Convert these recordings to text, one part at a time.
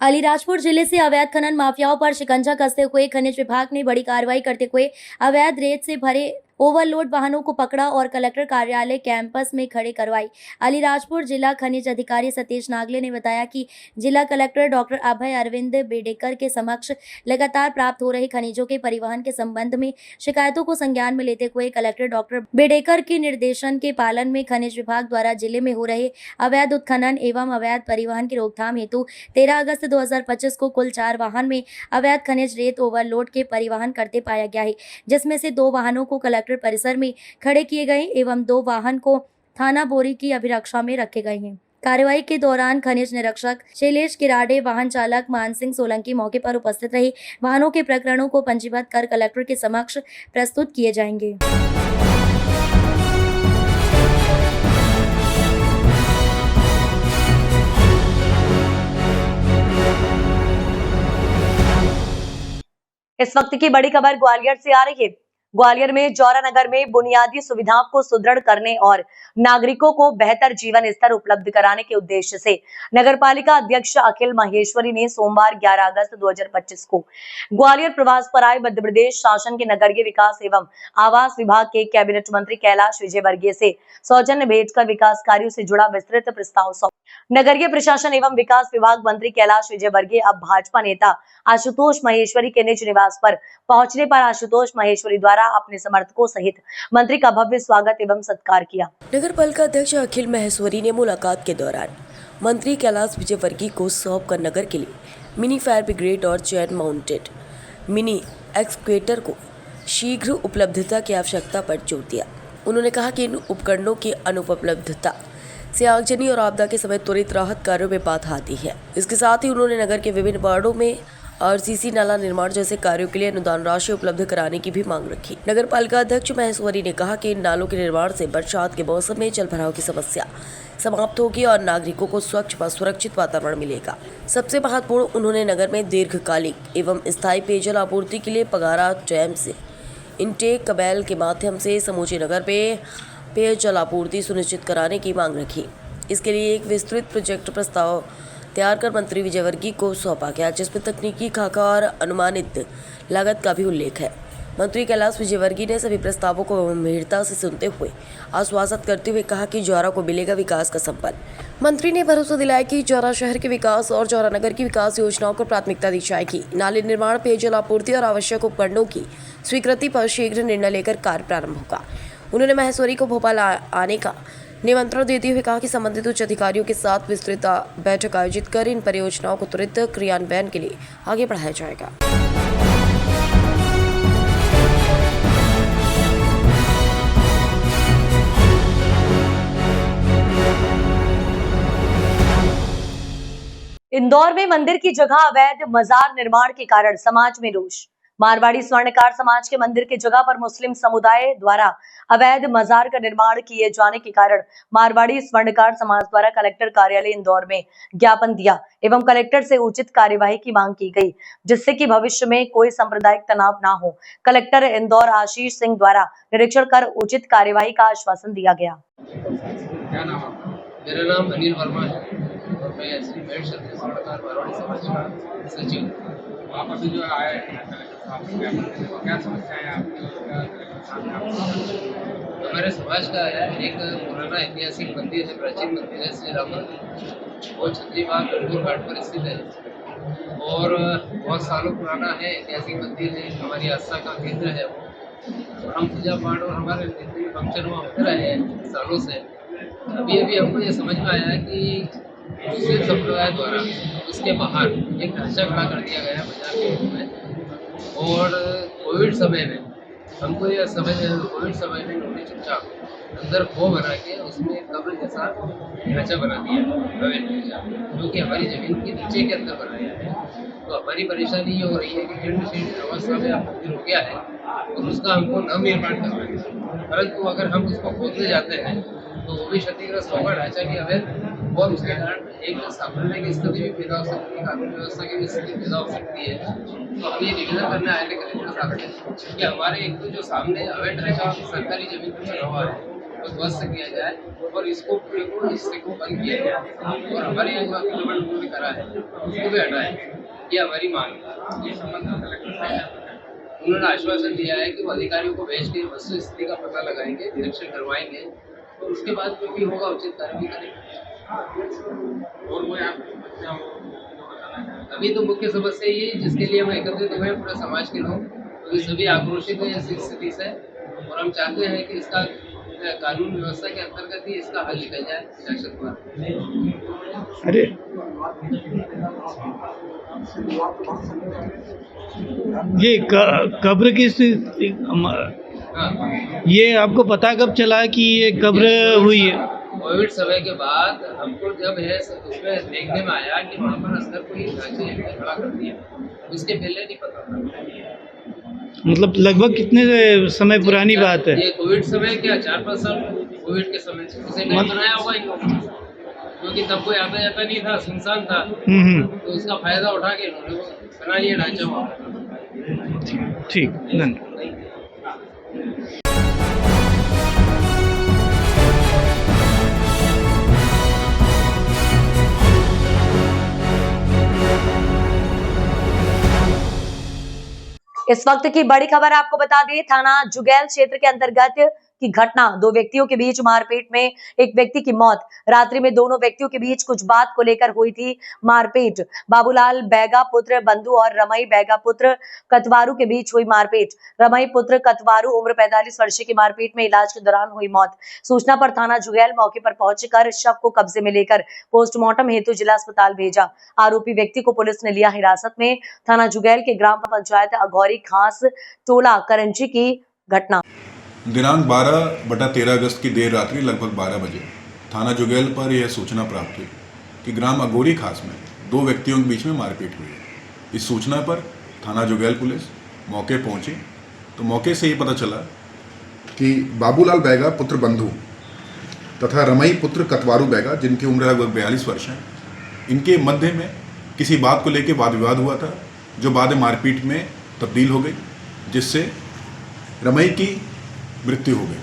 अलीराजपुर जिले से अवैध खनन माफियाओं पर शिकंजा कसते हुए खनिज विभाग ने बड़ी कार्रवाई करते हुए अवैध रेत से भरे ओवरलोड वाहनों को पकड़ा और कलेक्टर कार्यालय कैंपस में खड़े करवाई। अलीराजपुर जिला खनिज अधिकारी सतीश नागले ने बताया कि जिला कलेक्टर डॉक्टर अभय अरविंद बेडेकर के समक्ष लगातार प्राप्त हो रहे खनिजों के परिवहन के संबंध में शिकायतों को संज्ञान में लेते हुए कलेक्टर डॉक्टर बेडेकर के निर्देशन के पालन में खनिज विभाग द्वारा जिले में हो रहे अवैध उत्खनन एवं अवैध परिवहन की रोकथाम हेतु 13 अगस्त 2025 को कुल 4 वाहन में अवैध खनिज रेत ओवरलोड के परिवहन करते पाया गया है, जिसमें से 2 वाहनों को कलेक्टर परिसर में खड़े किए गए एवं 2 वाहन को थाना बोरी की अभिरक्षा में रखे गए हैं। कार्रवाई के दौरान खनिज निरीक्षक शैलेश किराडे, वाहन चालक मान सिंह सोलंकी मौके पर उपस्थित रहे। वाहनों के प्रकरणों को पंजीबद्ध कर कलेक्टर के समक्ष प्रस्तुत किए जाएंगे। इस वक्त की बड़ी खबर ग्वालियर से आ रही है। ग्वालियर में जौरा नगर में बुनियादी सुविधाओं को सुदृढ़ करने और नागरिकों को बेहतर जीवन स्तर उपलब्ध कराने के उद्देश्य से नगरपालिका अध्यक्ष अखिल माहेश्वरी ने सोमवार 11 अगस्त 2025 को ग्वालियर प्रवास पर आए मध्य प्रदेश शासन के नगरीय विकास एवं आवास विभाग के कैबिनेट मंत्री कैलाश विजयवर्गीय से सौजन्य भेंट कर विकास कार्यों से जुड़ा विस्तृत प्रस्ताव सौंपा। नगरीय प्रशासन एवं विकास विभाग मंत्री कैलाश विजयवर्गीय अब भाजपा नेता आशुतोष माहेश्वरी के निज निवास पर पहुंचने पर आशुतोष माहेश्वरी द्वारा अपने समर्थकों सहित मंत्री का भव्य स्वागत एवं सत्कार किया। नगरपालिका अध्यक्ष अखिल माहेश्वरी ने मुलाकात के दौरान मंत्री कैलाश विजयवर्गीय को सौंपकर नगर के लिए मिनी फायर ब्रिगेड और चेन माउंटेड मिनी एक्सकेवेटर को शीघ्र उपलब्धता की आवश्यकता पर जोर दिया। उन्होंने कहा कि इन उपकरणों की अनुपलब्धता से आगजनी और आपदा के समय त्वरित राहत कार्यों में बाधा आती है। इसके साथ ही उन्होंने नगर के विभिन्न वार्डों में आरसीसी नाला निर्माण जैसे कार्यों के लिए अनुदान राशि उपलब्ध कराने की भी मांग रखी। नगरपालिका अध्यक्ष माहेश्वरी ने कहा कि इन नालों के निर्माण से बरसात के मौसम में जल भराव की समस्या समाप्त होगी और नागरिकों को स्वच्छ व सुरक्षित वातावरण मिलेगा। सबसे महत्वपूर्ण, उन्होंने नगर में दीर्घकालिक एवं स्थायी पेयजल आपूर्ति के लिए पगारा डैम से इनटेक कबैल के माध्यम से समूचे नगर में पेयजल आपूर्ति सुनिश्चित कराने की मांग रखी। इसके लिए एक विस्तृत प्रोजेक्ट प्रस्ताव तैयार कर मंत्री विजयवर्गीय को सौंपा गया, जिसमें तकनीकी खाका और अनुमानित लागत का भी उल्लेख है। मंत्री कैलाश विजयवर्गीय ने सभी प्रस्तावों को गंभीरता से सुनते हुए आश्वासन करते हुए कहा कि जौरा को मिलेगा विकास का संपन्न। मंत्री ने भरोसा दिलाया कि जौरा शहर के विकास और जौरा नगर की विकास योजनाओं को प्राथमिकता दी जाएगी। नाले निर्माण, पेयजल आपूर्ति और आवश्यक उपकरणों की स्वीकृति पर शीघ्र निर्णय लेकर कार्य प्रारंभ होगा। उन्होंने माहेश्वरी को भोपाल आने का निमंत्रण देते हुए कहा कि संबंधित उच्च अधिकारियों के साथ विस्तृत बैठक आयोजित कर इन परियोजनाओं को त्वरित क्रियान्वयन के लिए आगे बढ़ाया जाएगा। इंदौर में मंदिर की जगह अवैध मजार निर्माण के कारण समाज में रोष। मारवाड़ी स्वर्णकार समाज के मंदिर की जगह पर मुस्लिम समुदाय द्वारा अवैध मजार का निर्माण किए जाने के कारण मारवाड़ी स्वर्णकार समाज द्वारा कलेक्टर कार्यालय इंदौर में ज्ञापन दिया एवं कलेक्टर से उचित कार्यवाही की मांग की गई, जिससे कि भविष्य में कोई सांप्रदायिक तनाव न हो। कलेक्टर इंदौर आशीष सिंह द्वारा निरीक्षण कर उचित कार्यवाही का आश्वासन दिया गया। क्या नाम है? मेरा नाम अनिल वर्मा है और मैं श्री मेट स्वर्णकार मारवाड़ी समाज का सचिव हूँ। आप अभी जो आए हैं क्या समस्या है आपकी? हमारे समाज का एक पुराना ऐतिहासिक मंदिर है, प्राचीन मंदिर है श्री राम मंदिर, वो छत्रीबाग गढ़पुर घाट पर स्थित है और बहुत सालों पुराना है, ऐतिहासिक मंदिर है, हमारी आस्था का केंद्र है वो। हम पूजा पाठ और हमारे नीति फंक्शन वहाँ होते रहे हैं सालों से। अभी अभी हमको ये समझ में आया कि मुस्लिम संप्रदाय द्वारा उसके बाहर एक ढांचा खड़ा कर दिया गया बाजार के रूप में और कोविड समय में हमको यह समझ कोविड समय में उन्होंने चुपचाप अंदर खो बना के उसमें कब्र जैसा ढांचा बना दिया जो कि हमारी जमीन के नीचे के अंदर बनाया है। तो हमारी परेशानी ये हो रही है कि जीर्ण अवस्था में मंदिर हो गया है और उसका हमको नवनिर्माण करना है, परंतु अगर हम उसको खोदने जाते हैं तो वो भी क्षतिग्रस्त होगा, ढांचा की अवैध और उसके कारण एक सांप्रदायिक स्थिति भी पैदा हो सकती है, कानून व्यवस्था की भी स्थिति पैदा हो सकती है। तो हम ये निवेदन करने आए थे कलेक्टर साहब से कि हमारे एक तो जो सामने अवैध ढांचा सरकारी जमीन पर बना हुआ है को ध्वस्त किया जाए और इसको पूरे को हिस्से को बंद किया जाए और हमारे यहाँ जो अतिक्रमण उन्होंने करा है उसको भी हटाए, ये हमारी मांग है। ये संबंध में कलेक्टर साहब ने उन्होंने आश्वासन दिया है कि वो अधिकारियों को भेज के वस्तु स्थिति का पता लगाएंगे, निरीक्षण करवाएंगे और उसके बाद जो भी होगा उचित कार्रवाई करेंगे। और कोई अभी तो मुख्य समस्या ये है जिसके लिए हम एकत्रित हुए हैं, पूरे समाज के लोग, क्योंकि सभी आक्रोशित हैं इस स्थिति से और हम चाहते हैं कि इसका कानून व्यवस्था के अंतर्गत ही इसका हल निकल जाए शासन द्वारा। अरे ये कब्र की स्थिति हाँ, ये आपको पता कब चला कि ये कब्र हुई है? कोविड समय के बाद हमको जब है उसमें देखने में आया कि वहाँ पर अंदर कोई ढांचे खड़ा कर दिया, उसके पहले नहीं पता था। मतलब लगभग कितने समय पुरानी बात है? ये कोविड समय क्या 4-5 साल कोविड के समय से उसे नहीं बनाया होगा इन लोगों ने, क्योंकि तब कोई आता जाता नहीं था, सुनसान था, तो उसका फायदा उठा के इन्होंने बना लिया ढांचा वहाँ। ठीक, धन्यवाद। इस वक्त की बड़ी खबर आपको बता दें, थाना जुगैल क्षेत्र के अंतर्गत की घटना, दो व्यक्तियों के बीच मारपीट में एक व्यक्ति की मौत। रात्रि में दोनों व्यक्तियों के बीच कुछ बात को लेकर हुई थी मारपीट। बाबूलाल बैगा पुत्र बंधु और रमई बैगा पुत्र कतवारू के बीच हुई मारपीट। रमई पुत्र कतवारू उम्र 45 वर्ष की मारपीट में इलाज के दौरान हुई मौत। सूचना पर थाना जुगैल मौके पर पहुंचकर शव को कब्जे में लेकर पोस्टमार्टम हेतु जिला अस्पताल भेजा। आरोपी व्यक्ति को पुलिस ने लिया हिरासत में। थाना जुगैल के ग्राम पंचायत अघौरी खास टोला करंजी की घटना। दिनांक 12/13 अगस्त की देर रात्रि लगभग 12 बजे थाना जुगैल पर यह सूचना प्राप्त हुई कि ग्राम अघोरी खास में दो व्यक्तियों के बीच में मारपीट हुई है। इस सूचना पर थाना जुगैल पुलिस मौके पहुंची तो मौके से ये पता चला कि बाबूलाल बैगा पुत्र बंधु तथा रमई पुत्र कतवारू बैगा, जिनकी उम्र लगभग 42 वर्ष है, इनके मध्य में किसी बात को लेकर वाद विवाद हुआ था, जो बाद में मारपीट में तब्दील हो गई, जिससे रमई की मृत्यु हो गई।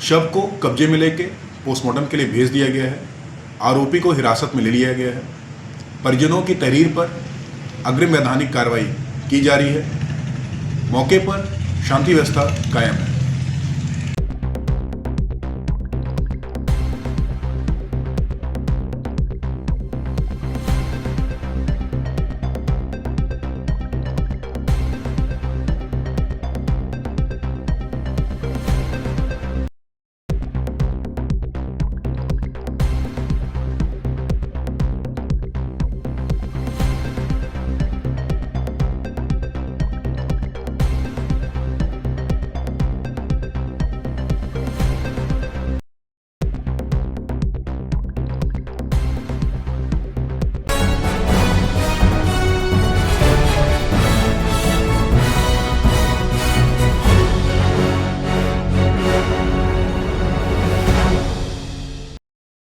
शव को कब्जे में लेके पोस्टमार्टम के लिए भेज दिया गया है। आरोपी को हिरासत में ले लिया गया है। परिजनों की तहरीर पर अग्रिम वैधानिक कार्रवाई की जा रही है। मौके पर शांति व्यवस्था कायम है।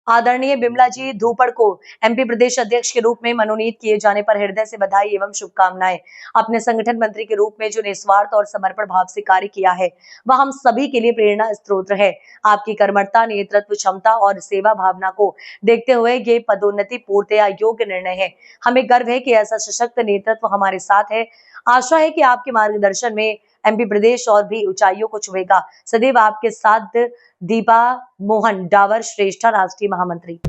आदरणीय बिमला जी धूपड़ को एमपी प्रदेश अध्यक्ष के रूप में मनोनीत किए जाने पर हृदय से बधाई एवं शुभकामनाएं। अपने संगठन मंत्री के रूप में जो निस्वार्थ और समर्पण भाव से कार्य किया है वह हम सभी के लिए प्रेरणा स्रोत है। आपकी कर्मठता, नेतृत्व क्षमता और सेवा भावना को देखते हुए ये पदोन्नति पूर्णतया योग्य निर्णय है। हमें गर्व है कि ऐसा सशक्त नेतृत्व हमारे साथ है। आशा है कि आपके मार्गदर्शन में एमपी प्रदेश और भी ऊंचाइयों को छुएगा। सदैव आपके साथ दीपा मोहन डावर, श्रेष्ठ राष्ट्रीय महामंत्री।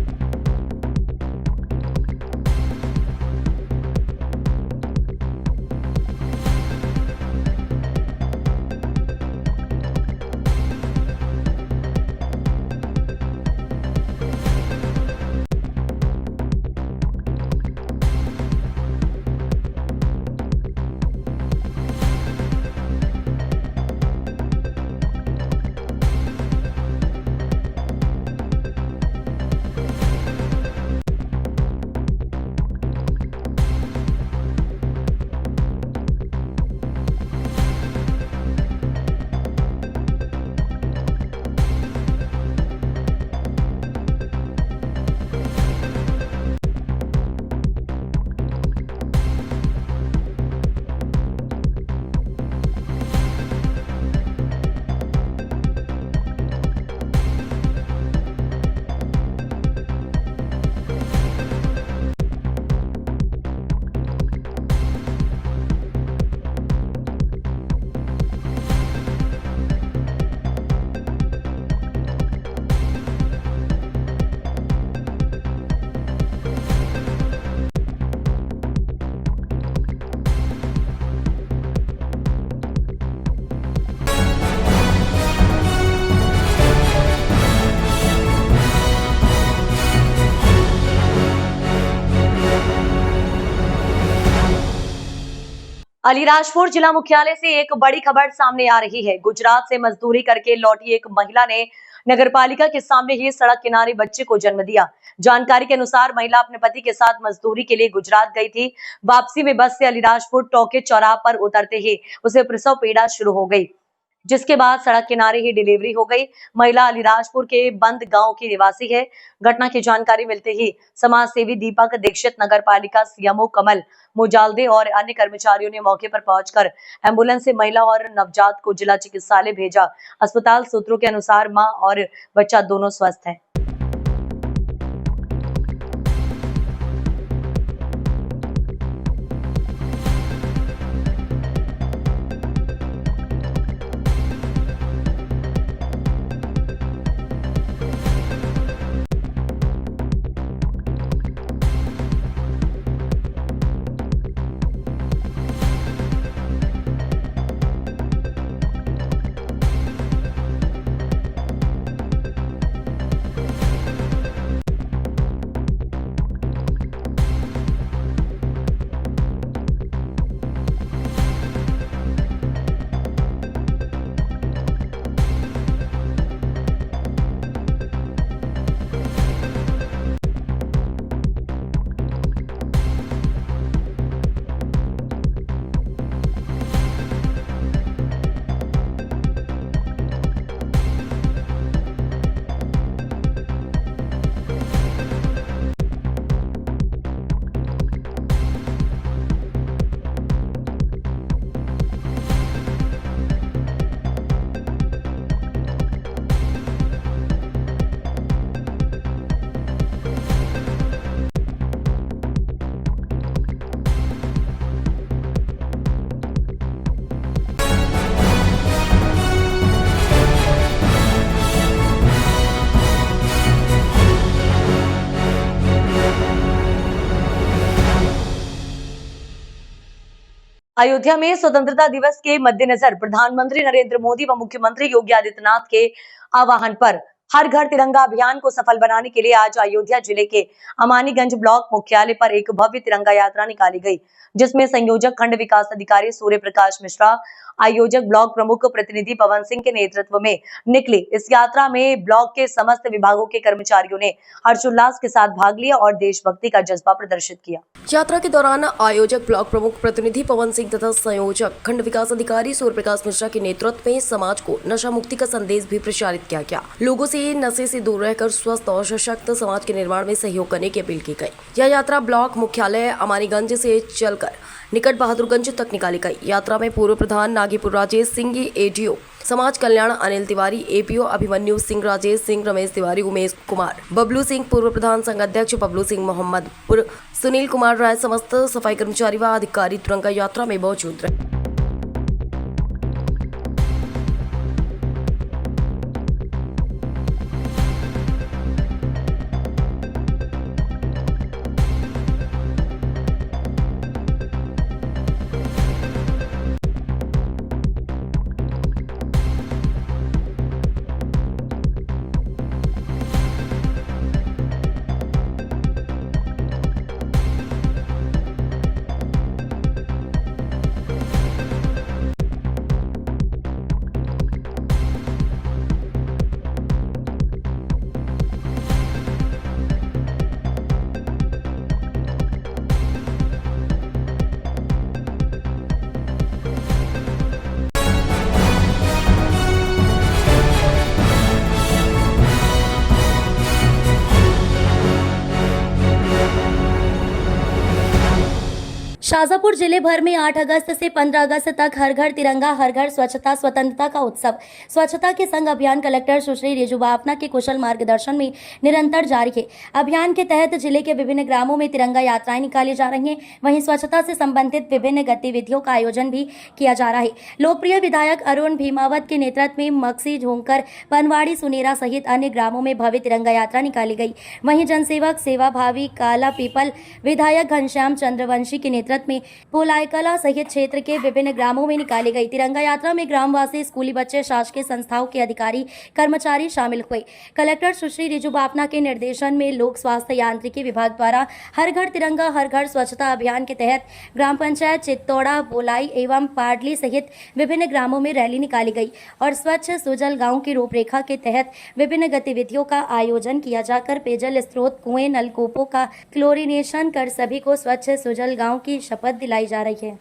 अलीराजपुर जिला मुख्यालय से एक बड़ी खबर सामने आ रही है। गुजरात से मजदूरी करके लौटी एक महिला ने नगरपालिका के सामने ही सड़क किनारे बच्चे को जन्म दिया। जानकारी के अनुसार महिला अपने पति के साथ मजदूरी के लिए गुजरात गई थी। वापसी में बस से अलीराजपुर टोके चौराहा पर उतरते ही उसे प्रसव पीड़ा शुरू हो गई, जिसके बाद सड़क किनारे ही डिलीवरी हो गई। महिला अलीराजपुर के बंद गांव की निवासी है। घटना की जानकारी मिलते ही समाज सेवी दीपक दीक्षित, नगर पालिका सीएमओ कमल मुजालदे और अन्य कर्मचारियों ने मौके पर पहुंचकर एम्बुलेंस से महिला और नवजात को जिला चिकित्सालय भेजा। अस्पताल सूत्रों के अनुसार मां और बच्चा दोनों स्वस्थ हैं। अयोध्या में स्वतंत्रता दिवस के मद्देनजर प्रधानमंत्री नरेंद्र मोदी व मुख्यमंत्री योगी आदित्यनाथ के आह्वान पर हर घर तिरंगा अभियान को सफल बनाने के लिए आज अयोध्या जिले के अमानीगंज ब्लॉक मुख्यालय पर एक भव्य तिरंगा यात्रा निकाली गई, जिसमें संयोजक खंड विकास अधिकारी सूर्य प्रकाश मिश्रा, आयोजक ब्लॉक प्रमुख प्रतिनिधि पवन सिंह के नेतृत्व में निकली। इस यात्रा में ब्लॉक के समस्त विभागों के कर्मचारियों ने हर्षोल्लास के साथ भाग लिया और देशभक्ति का जज्बा प्रदर्शित किया। यात्रा के दौरान आयोजक ब्लॉक प्रमुख प्रतिनिधि पवन सिंह तथा संयोजक खंड विकास अधिकारी सूर्य प्रकाश मिश्रा के नेतृत्व में समाज को नशा मुक्ति का संदेश भी प्रचारित किया गया। लोगों से नशे से दूर रहकर स्वस्थ और सशक्त समाज के निर्माण में सहयोग करने की अपील की गई। यह यात्रा ब्लॉक मुख्यालय अमानीगंज से चलकर निकट बहादुरगंज तक निकाली गई। यात्रा में पूर्व प्रधान नागीपुर राजेश सिंह, एडीओ समाज कल्याण अनिल तिवारी, एपीओ अभिमन्यु सिंह, राजेश सिंह, रमेश तिवारी, उमेश कुमार, बबलू सिंह, पूर्व प्रधान संघ अध्यक्ष बबलू सिंह, मोहम्मदपुर सुनील कुमार राय, समस्त सफाई कर्मचारी व अधिकारी तिरंगा यात्रा में मौजूद रहे। शाजापुर जिले भर में 8 अगस्त से 15 अगस्त तक हर घर तिरंगा हर घर स्वच्छता स्वतंत्रता का उत्सव स्वच्छता के संग अभियान कलेक्टर सुश्री रिजू बावना के कुशल मार्गदर्शन में निरंतर जारी है। अभियान के तहत जिले के विभिन्न ग्रामों में तिरंगा यात्राएं निकाली जा रही हैं। वहीं स्वच्छता से संबंधित विभिन्न गतिविधियों का आयोजन भी किया जा रहा है। लोकप्रिय विधायक अरुण भीमावत के नेतृत्व में मक्सी, झोंकर, पनवाड़ी, सुनेरा सहित अन्य ग्रामों में भव्य तिरंगा यात्रा निकाली गई। वहीं जनसेवक सेवाभावी काला पीपल विधायक घनश्याम चंद्रवंशी के नेतृत्व में में पोलायकला सहित क्षेत्र के विभिन्न ग्रामों में निकाली गई। तिरंगा यात्रा में ग्रामवासी, स्कूली बच्चे, शासकीय संस्थाओं के अधिकारी, कर्मचारी शामिल हुए। कलेक्टर सुश्री रिजू बाफना के निर्देशन में लोक स्वास्थ्य यांत्रिकी विभाग द्वारा हर घर तिरंगा हर घर स्वच्छता अभियान के तहत ग्राम पंचायत चित्तौड़ा, बोलाई एवं पाडली सहित विभिन्न ग्रामों में रैली निकाली गई और स्वच्छ सुजल गांव की रूपरेखा के तहत विभिन्न गतिविधियों का आयोजन किया जाकर पेयजल स्रोत, कुएं, नलकूपों का क्लोरिनेशन कर सभी को स्वच्छ सुजल गांव की शपथ दिलाई जा रही है।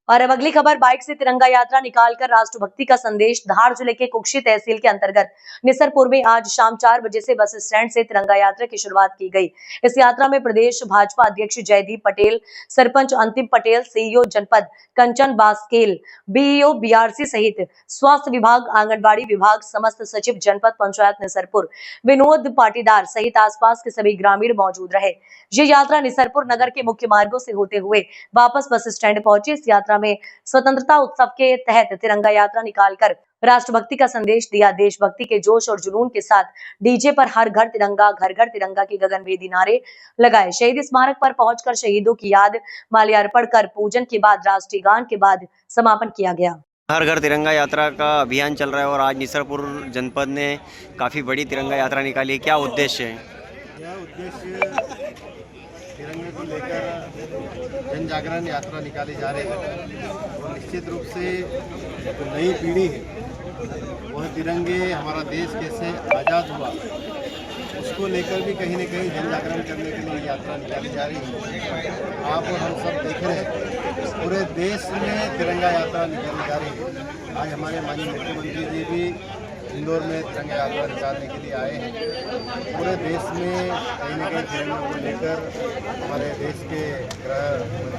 और अब अगली खबर, बाइक से तिरंगा यात्रा निकालकर राष्ट्रभक्ति का संदेश। धार जिले के कुक्षी तहसील के अंतर्गत निसरपुर में आज शाम 4 बजे से बस स्टैंड से तिरंगा यात्रा की शुरुआत की गई। इस यात्रा में प्रदेश भाजपा अध्यक्ष जयदीप पटेल, सरपंच अंतिम पटेल, सीईओ जनपद कंचन बास्केल, बीईओ बीआरसी सहित स्वास्थ्य विभाग, आंगनबाड़ी विभाग, समस्त सचिव जनपद पंचायत निसरपुर, विनोद पाटीदार सहित आसपास के सभी ग्रामीण मौजूद रहे। ये यात्रा निसरपुर नगर के मुख्य मार्गों से होते हुए वापस बस स्टैंड पहुंची। इस यात्रा में स्वतंत्रता उत्सव के तहत तिरंगा यात्रा निकालकर राष्ट्रभक्ति का संदेश दिया। देशभक्ति के जोश और जुनून के साथ डीजे पर हर घर तिरंगा घर घर तिरंगा के गगनभेदी नारे लगाए। शहीद स्मारक पर पहुंचकर शहीदों की याद माल्यार्पण कर पूजन के बाद राष्ट्रीय गान के बाद समापन किया गया। हर घर तिरंगा यात्रा का अभियान चल रहा है और आज निसरपुर जनपद ने काफ़ी बड़ी तिरंगा यात्रा निकाली है। क्या उद्देश्य है? यह उद्देश्य तिरंगे को लेकर जन जागरण यात्रा निकाली जा रही है और निश्चित रूप से जो नई पीढ़ी है वह तिरंगे, हमारा देश कैसे आज़ाद हुआ उसको लेकर भी कहीं न कहीं जन जागरण करने के लिए यात्रा निकाली जा रही है। आप और हम सब देख रहे हैं पूरे देश में तिरंगा यात्रा निकाली जा रही है। आज हमारे माननीय मुख्यमंत्री जी भी इंदौर में तिरंगा यात्रा निकालने के लिए आए हैं। पूरे देश में कहीं न कहीं तिरंगे को लेकर हमारे देश के गृह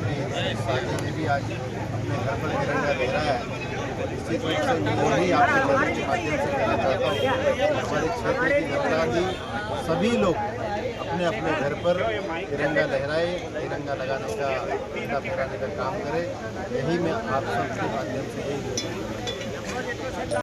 मंत्री साजी जी भी आज अपने घर पर तिरंगा लहराया है। निश्चित रूप से मैं यही आपके चैनल के माध्यम से कहना चाहता हूँ, हमारे क्षेत्र की जनता भी सभी लोग अपने अपने घर पर तिरंगा लहराए, तिरंगा लगाने का, झंडा फहराने का काम करें। यही मैं आप सबके माध्यम से यही